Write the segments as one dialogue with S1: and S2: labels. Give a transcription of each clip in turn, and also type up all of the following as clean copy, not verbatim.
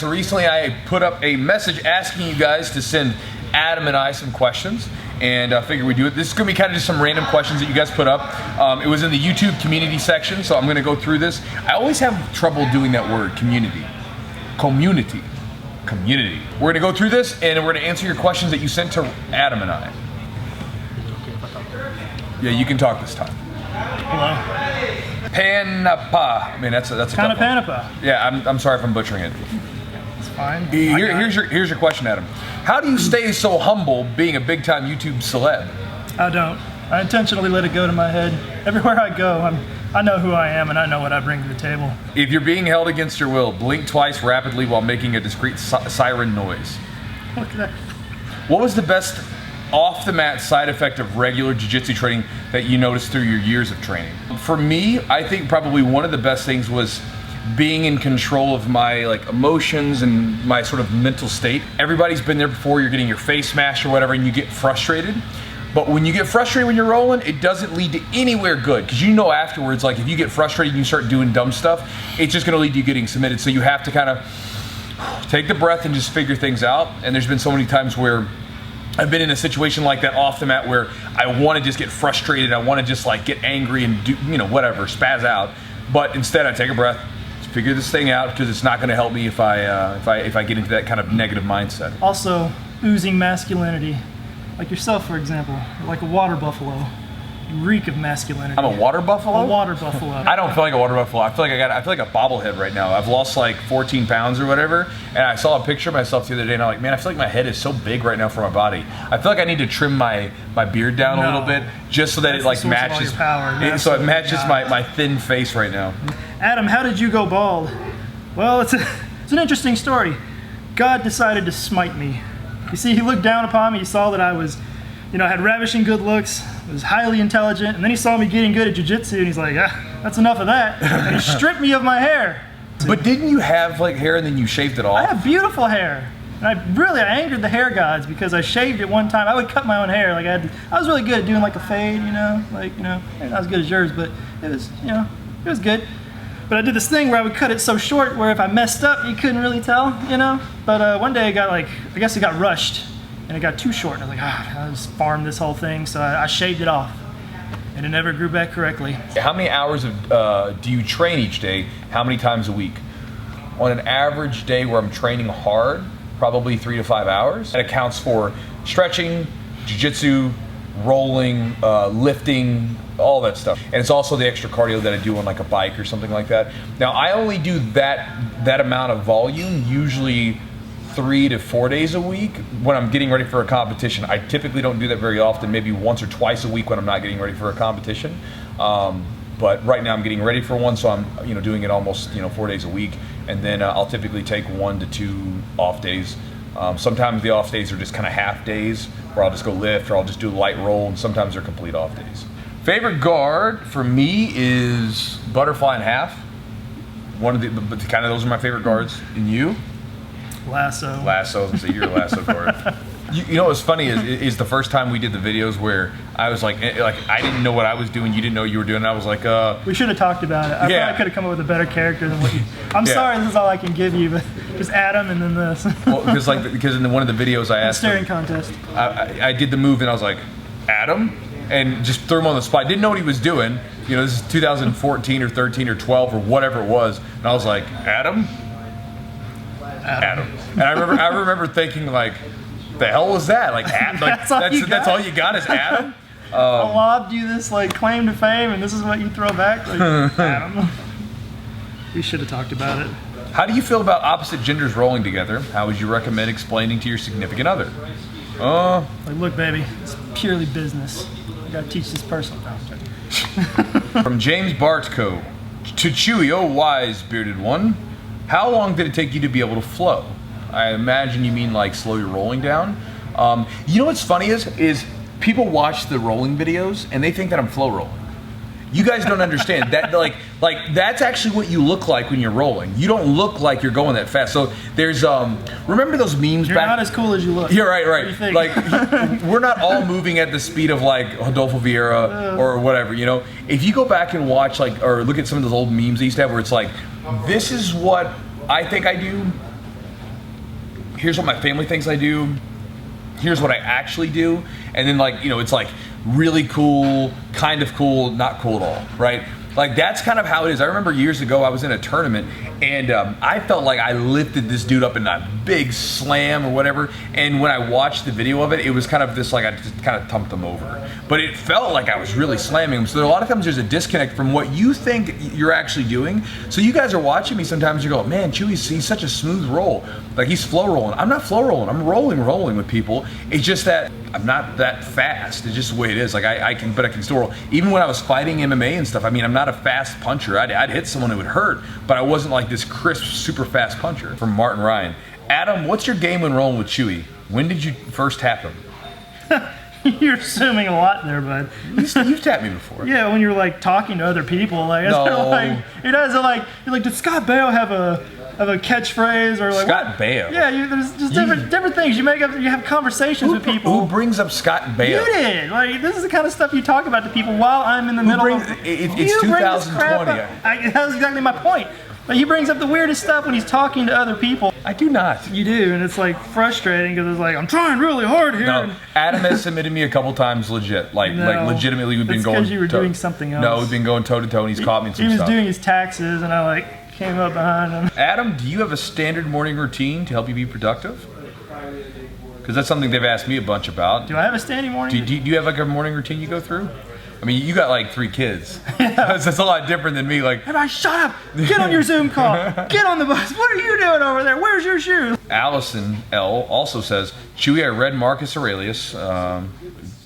S1: So recently I put up a message asking you guys to send Adam and I some questions, and I figured we'd do it. This is going to be kind of just some random questions that you guys put up. It was in the YouTube community section, so I'm going to go through this. I always have trouble doing that word, community. Community. We're going to go through this, and we're going to answer your questions that you sent to Adam and I. Yeah, you can talk this time.
S2: Hello.
S1: Panapa. I mean, that's a tough one.
S2: Panapa.
S1: Yeah, I'm sorry if I'm butchering it.
S2: It's fine.
S1: Here's your question, Adam. How do you stay so humble being a big time YouTube celeb?
S2: I don't. I intentionally let it go to my head. Everywhere I go, I know who I am and I know what I bring to the table.
S1: If you're being held against your will, blink twice rapidly while making a discreet siren noise.
S2: Look at that.
S1: What was the best off the mat side effect of regular jiu-jitsu training that you noticed through your years of training? For me, I think probably one of the best things was being in control of my emotions and my sort of mental state. Everybody's been there before. You're getting your face smashed or whatever and you get frustrated. But when you get frustrated when you're rolling, it doesn't lead to anywhere good, because you know afterwards, if you get frustrated and you start doing dumb stuff, it's just going to lead to you getting submitted. So you have to kind of take the breath and just figure things out. And there's been so many times where I've been in a situation like that off the mat where I want to just get frustrated, I want to just get angry and do whatever, spaz out. But instead, I take a breath, figure this thing out, because it's not going to help me if I get into that kind of negative mindset.
S2: Also, oozing masculinity. Like yourself, for example. You're like a water buffalo. You reek of masculinity.
S1: I'm a water buffalo?
S2: A water buffalo.
S1: I don't feel like a water buffalo. I feel like a bobblehead right now. I've lost 14 pounds or whatever, and I saw a picture of myself the other day, and I'm like, man, I feel like my head is so big right now for my body. I feel like I need to trim my beard down a little bit, just so that it matches
S2: power.
S1: So it matches my thin face right now.
S2: Adam, how did you go bald? Well, it's an interesting story. God decided to smite me. You see, he looked down upon me, he saw that I was, had ravishing good looks, was highly intelligent, and then he saw me getting good at jiu-jitsu, and he's like, that's enough of that, and he stripped me of my hair.
S1: But didn't you have hair and then you shaved it off?
S2: I have beautiful hair, and I angered the hair gods because I shaved it one time. I would cut my own hair, I was really good at doing a fade, not as good as yours, but it was good. But I did this thing where I would cut it so short where if I messed up, you couldn't really tell, But one day it got I guess it got rushed and it got too short. And I was like, I'll just farm this whole thing. So I shaved it off and it never grew back correctly.
S1: How many hours do you train each day? How many times a week? On an average day where I'm training hard, probably 3 to 5 hours. That accounts for stretching, jiu-jitsu, rolling, lifting, all that stuff. And it's also the extra cardio that I do on a bike or something like that. Now, I only do that amount of volume usually 3 to 4 days a week when I'm getting ready for a competition. I typically don't do that very often, maybe once or twice a week when I'm not getting ready for a competition. But right now I'm getting ready for one, so I'm doing it almost 4 days a week, and then I'll typically take 1 to 2 off days. Sometimes the off days are just kind of half days, where I'll just go lift or I'll just do a light roll, and sometimes they're complete off days. Favorite guard for me is butterfly and half. Those are my favorite guards. And you?
S2: Lasso.
S1: Lasso. So you're a lasso guard. What's funny is the first time we did the videos where I was I didn't know what I was doing, you didn't know what you were doing, and I was like,
S2: we should have talked about it. I probably could have come up with a better character than what you. I'm sorry, this is all I can give you, but just Adam and then this.
S1: Well, because in one of the videos I asked
S2: staring contest.
S1: I did the move and I was like, Adam? And just threw him on the spot. Didn't know what he was doing. This is 2014 or 13 or 12 or whatever it was. And I was like, Adam? And I remember thinking the hell was that? That's all you got is Adam?
S2: I lobbed you this claim to fame and this is what you throw back? Adam. We should have talked about it.
S1: How do you feel about opposite genders rolling together? How would you recommend explaining to your significant other?
S2: Look, baby, it's purely business. I gotta teach this person.
S1: From James Bartco to Chewy, oh wise bearded one, how long did it take you to be able to flow? I imagine you mean slowly rolling down. What's funny is people watch the rolling videos and they think that I'm flow rolling. You guys don't understand that that's actually what you look like when you're rolling. You don't look like you're going that fast. So there's remember those memes
S2: You're
S1: back?
S2: not as cool as you look.
S1: You're right. We're not all moving at the speed of Rodolfo Vieira or whatever, If you go back and watch or look at some of those old memes they used to have where it's this is what I think I do, here's what my family thinks I do, here's what I actually do, and then like, you know, it's like really cool, kind of cool, not cool at all, right? Like that's kind of how it is. I remember years ago I was in a tournament and I felt like I lifted this dude up in a big slam or whatever, and when I watched the video of it, it was kind of this like I just kind of thumped him over. But it felt like I was really slamming him. So a lot of times there's a disconnect from what you think you're actually doing. So you guys are watching me sometimes, you go, man, Chewy's, he's such a smooth roll. Like he's flow rolling. I'm not flow rolling, I'm rolling with people. It's just that I'm not that fast. It's just the way it is. Like I can still roll. Even when I was fighting MMA and stuff, I mean, I'm not a fast puncher. I'd hit someone, it would hurt, but I wasn't like this crisp, super fast puncher. From Martin Ryan. Adam, what's your game when rolling with Chewy? When did you first tap him?
S2: You're assuming a lot there, bud.
S1: You've tapped me before.
S2: Yeah, when you're like talking to other people, like
S1: No.
S2: like it does like you're like, did Scott Baio have a catchphrase or like
S1: Scott Baio?
S2: Yeah, there's just different things you make up. You have conversations with people.
S1: Who brings up Scott Baio?
S2: You did. Like this is the kind of stuff you talk about to people while I'm in the middle of.
S1: It's 2020.
S2: That was exactly my point. But he brings up the weirdest stuff when he's talking to other people.
S1: I do not.
S2: You do, and it's like frustrating because it's like I'm trying really hard here.
S1: No, Adam has submitted me a couple times, legit, like legitimately. We've been going.
S2: Because you were doing something else.
S1: No, we've been going toe to toe, and he's caught me in some
S2: stuff.
S1: stuff.
S2: He was doing his taxes, and I like came up behind him.
S1: Adam, do you have a standard morning routine to help you be productive? Because that's something they've asked me a bunch about.
S2: Do I have a standing morning?
S1: Do you have like a morning routine you go through? I mean, you got like 3 kids. Yeah. That's a lot different than me. Like,
S2: everybody, shut up! Get on your Zoom call. Get on the bus. What are you doing over there? Where's your shoes?
S1: Allison L also says, Chewy, I read Marcus Aurelius,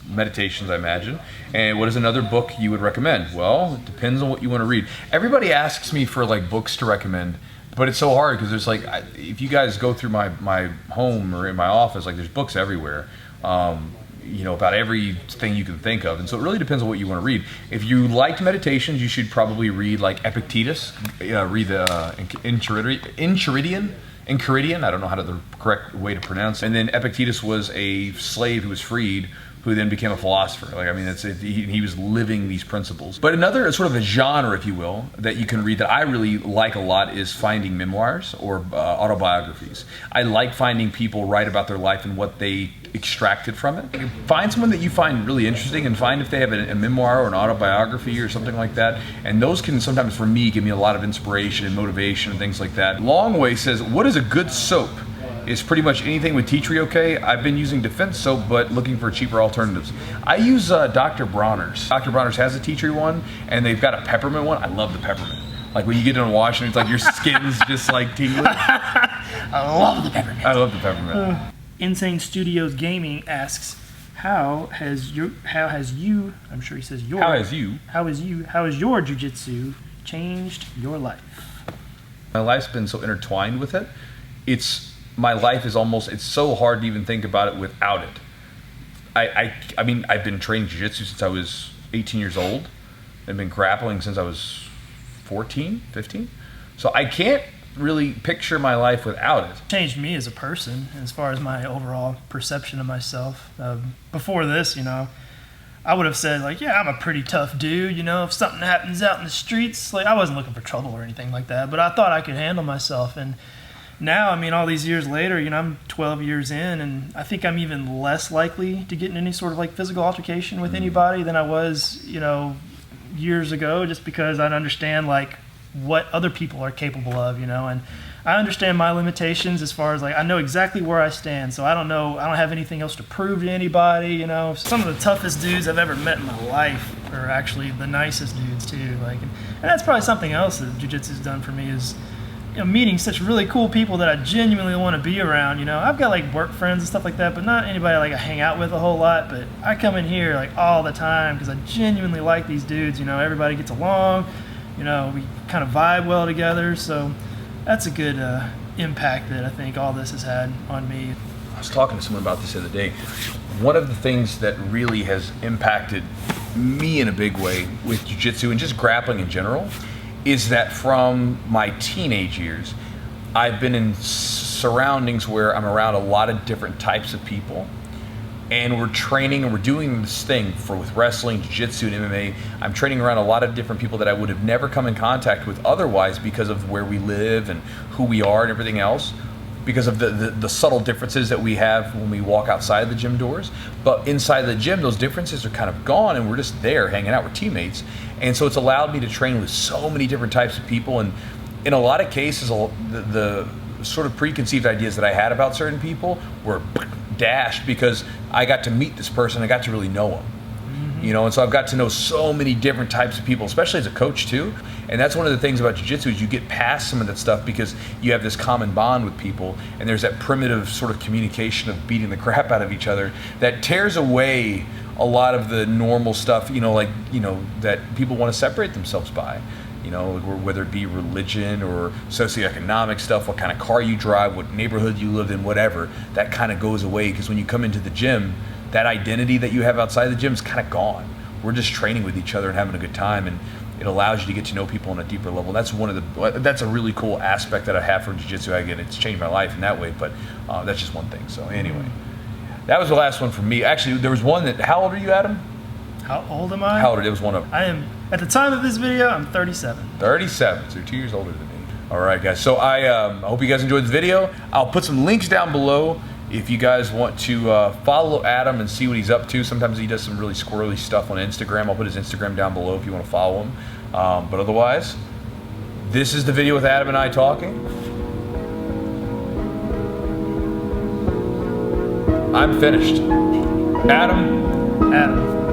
S1: Meditations, I imagine. And what is another book you would recommend? Well, it depends on what you want to read. Everybody asks me for like books to recommend, but it's so hard because there's like, if you guys go through my home or in my office, like there's books everywhere. You know, about everything you can think of. And so it really depends on what you want to read. If you liked meditations, you should probably read like Epictetus, read the Enchiridion, I don't know how the correct way to pronounce it. And then Epictetus was a slave who was freed, who then became a philosopher. Like, I mean, he was living these principles. But another sort of a genre, if you will, that you can read that I really like a lot is finding memoirs or autobiographies. I like finding people write about their life and what they extracted from it. Find someone that you find really interesting and find if they have a memoir or an autobiography or something like that. And those can sometimes, for me, give me a lot of inspiration and motivation and things like that. Longway says, what is a good soap? Is pretty much anything with tea tree okay? I've been using Defense soap, but looking for cheaper alternatives. I use Dr. Bronner's. Dr. Bronner's has a tea tree one, and they've got a peppermint one. I love the peppermint. Like when you get done washing, it's like your skin's just like tingling.
S2: I love the peppermint.
S1: I love the peppermint.
S2: Insane Studios Gaming asks, how has your Jiu-Jitsu changed your life?
S1: My life's been so intertwined with it. My life is almost, it's so hard to even think about it without it. I mean, I've been training Jiu-Jitsu since I was 18 years old. I've been grappling since I was 14, 15. So I can't really picture my life without it.
S2: Changed me as a person, as far as my overall perception of myself. Before this, I would have said like, yeah, I'm a pretty tough dude. If something happens out in the streets, like I wasn't looking for trouble or anything like that, but I thought I could handle myself. And now, I mean, all these years later, I'm 12 years in, and I think I'm even less likely to get in any sort of like physical altercation with anybody than I was, years ago, just because I understand like what other people are capable of, and I understand my limitations as far as like I know exactly where I stand, so I don't have anything else to prove to anybody. Some of the toughest dudes I've ever met in my life are actually the nicest dudes too. Like, and that's probably something else that Jiu-Jitsu's done for me is meeting such really cool people that I genuinely want to be around. I've got like work friends and stuff like that, but not anybody like I hang out with a whole lot. But I come in here like all the time because I genuinely like these dudes. Everybody gets along. We kind of vibe well together. So that's a good impact that I think all this has had on me.
S1: I was talking to someone about this the other day. One of the things that really has impacted me in a big way with Jiu-Jitsu and just grappling in general is that from my teenage years, I've been in surroundings where I'm around a lot of different types of people, and we're training and we're doing this thing with wrestling, Jiu-Jitsu, and MMA. I'm training around a lot of different people that I would have never come in contact with otherwise because of where we live and who we are and everything else. because of the subtle differences that we have when we walk outside the gym doors. But inside the gym, those differences are kind of gone, and we're just there hanging out with teammates. And so it's allowed me to train with so many different types of people. And in a lot of cases, the sort of preconceived ideas that I had about certain people were dashed because I got to meet this person. I got to really know them. You know, and so I've got to know so many different types of people, especially as a coach too. And that's one of the things about jiu-jitsu is you get past some of that stuff because you have this common bond with people, and there's that primitive sort of communication of beating the crap out of each other that tears away a lot of the normal stuff, that people want to separate themselves by. Whether it be religion or socioeconomic stuff, what kind of car you drive, what neighborhood you live in, whatever, that kind of goes away because when you come into the gym, that identity that you have outside the gym is kind of gone. We're just training with each other and having a good time, and it allows you to get to know people on a deeper level. That's a really cool aspect that I have for jiu-jitsu. Again, it's changed my life in that way, but that's just one thing. So anyway, that was the last one for me. Actually, there was one that, how old are you, Adam?
S2: How old am I?
S1: How old? It was one of them.
S2: I am, at the time of this video, I'm 37.
S1: 37, so you're 2 years older than me. All right, guys. So I hope you guys enjoyed the video. I'll put some links down below if you guys want to follow Adam and see what he's up to. Sometimes he does some really squirrely stuff on Instagram. I'll put his Instagram down below if you want to follow him. But otherwise, this is the video with Adam and I talking. I'm finished. Adam.